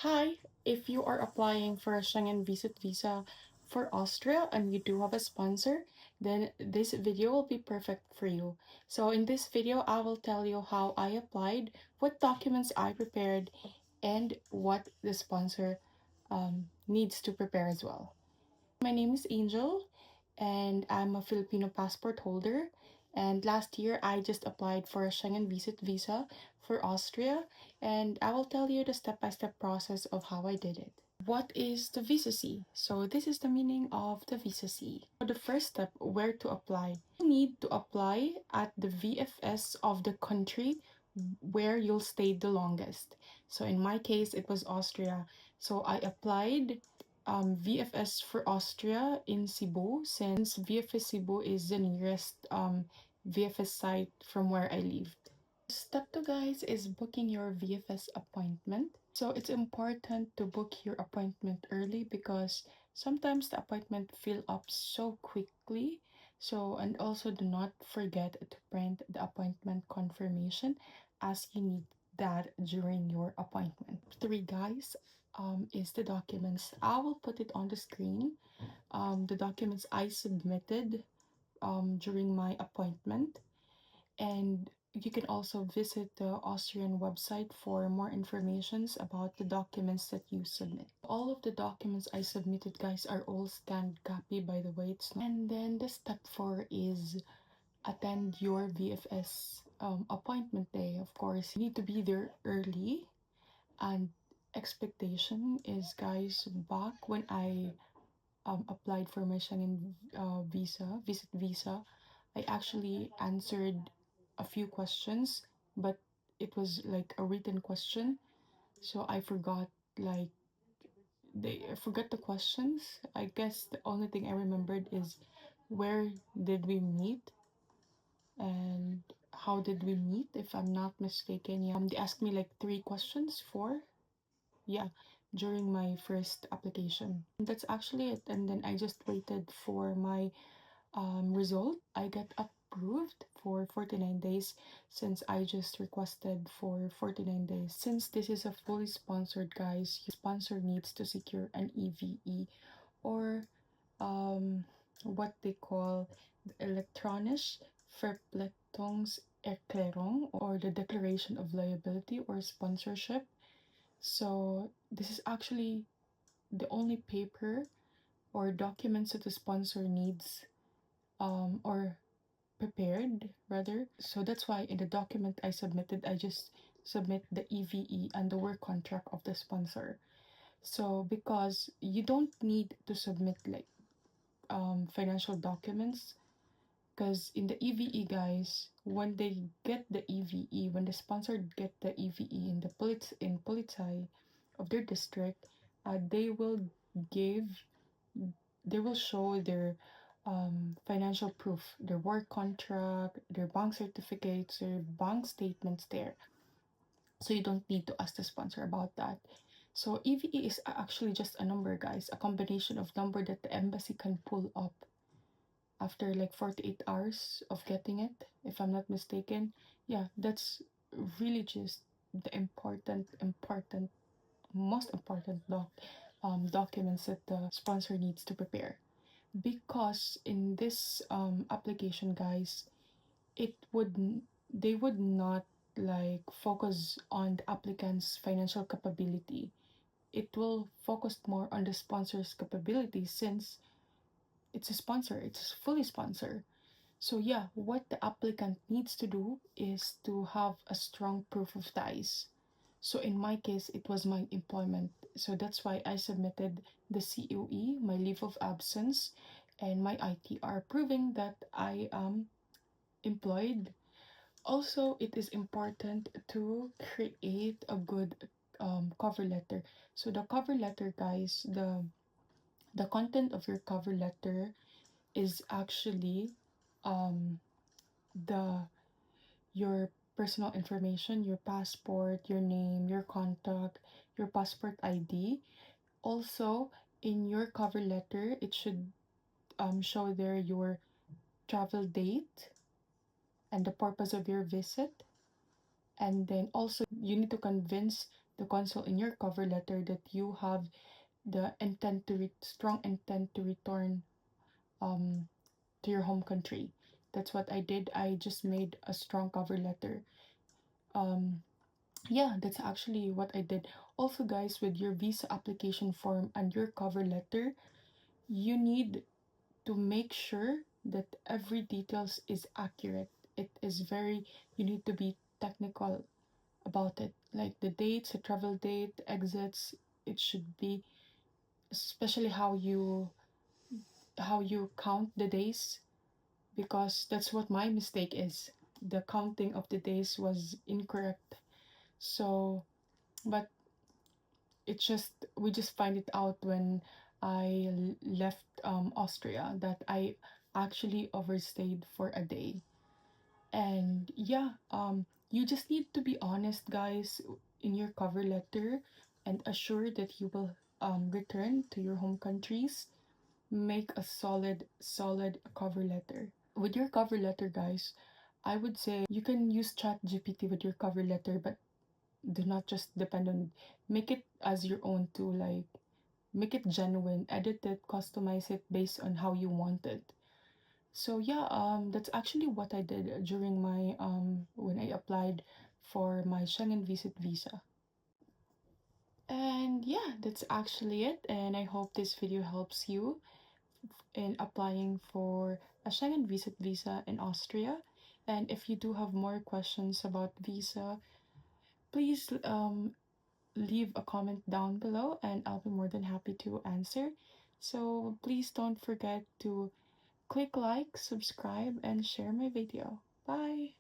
Hi, if you are applying for a Schengen Visit Visa for Austria and you do have a sponsor, then this video will be perfect for you. So in this video, I will tell you how I applied, what documents I prepared, and what the sponsor needs to prepare as well. My name is Angel, and I'm a Filipino passport holder. And last year, I just applied for a Schengen Visit Visa for Austria, and I will tell you the step-by-step process of how I did it. What is the Visa C? So this is the meaning of the Visa C. For the first step, where to apply. You need to apply at the VFS of the country where you'll stay the longest. So in my case, it was Austria. So I applied VFS for Austria in Cebu, since VFS Cebu is the nearest VFS site from where I lived. Step 2, guys, is booking your VFS appointment. So it's important to book your appointment early because sometimes the appointment fill up so quickly. So, and also do not forget to print the appointment confirmation, as you need that during your appointment. 3, guys, is the documents. I will put it on the screen. The documents I submitted during my appointment, and you can also visit the Austrian website for more informations about the documents that you submit. All of the documents I submitted, guys, are all scanned copy, by the way. And then the step 4 is attend your VFS appointment day. Of course, you need to be there early, and expectation is, guys, back when I applied for my Schengen visit visa, I actually answered a few questions, but it was like a written question, so I forgot, like, I forgot the questions. I guess the only thing I remembered is where did we meet and how did we meet, if I'm not mistaken. Yeah, they asked me like 3 questions, 4, yeah, during my first application. That's actually it. And then I just waited for my result. I got approved for 49 days, since I just requested for 49 days. Since this is a fully sponsored, guys, your sponsor needs to secure an EVE, or what they call the Elektronische Verpflichtungserklärung, or the Declaration of Liability or Sponsorship. So this is actually the only paper or documents that the sponsor needs, or prepared rather. So that's why in the document I submitted, I just submit the EVE and the work contract of the sponsor. So because you don't need to submit like financial documents, because in the EVE, guys, when they get the EVE, when the sponsor get the EVE in the Polizei of their district, they will give, they will show their financial proof, their work contract, their bank certificates, their bank statements there. So you don't need to ask the sponsor about that. So EVE is actually just a number, guys, a combination of number that the embassy can pull up after like 48 hours of getting it, if I'm not mistaken. Yeah, that's really just the most important documents that the sponsor needs to prepare. Because in this application, guys, it would they would not like focus on the applicant's financial capability. It will focus more on the sponsor's capability, since it's a sponsor, it's fully sponsor. So yeah, what the applicant needs to do is to have a strong proof of ties. So in my case, it was my employment. So that's why I submitted the COE, my leave of absence, and my ITR, proving that I am employed. Also, it is important to create a good cover letter. So the cover letter, guys, the content of your cover letter is actually um the your personal information, your passport, your name, your contact, your passport ID. Also, in your cover letter, it should show there your travel date and the purpose of your visit. And then also, you need to convince the consul in your cover letter that you have the strong intent to return um to your home country. That's what I did. I just made a strong cover letter. Um, yeah, that's actually what I did. Also, guys, with your visa application form and your cover letter, you need to make sure that every details is accurate. It is very, you need to be technical about it. Like the dates, the travel date, the exits, it should be, especially how you count the days, because that's what my mistake is. The counting of the days was incorrect. So, but it just we just find it out when I left Austria that I actually overstayed for a day. And yeah, you just need to be honest, guys, in your cover letter and assure that you will return to your home countries. Make a solid cover letter. With your cover letter, guys, I would say you can use chat gpt with your cover letter, but do not just depend on, make it as your own too. Like, make it genuine, edit it, customize it based on how you want it. So yeah, that's actually what I did during my when I applied for my Schengen Visit Visa. And yeah, that's actually it, and I hope this video helps you in applying for a Schengen Visit Visa in Austria. And if you do have more questions about visa, please leave a comment down below and I'll be more than happy to answer. So please don't forget to click like, subscribe, and share my video. Bye!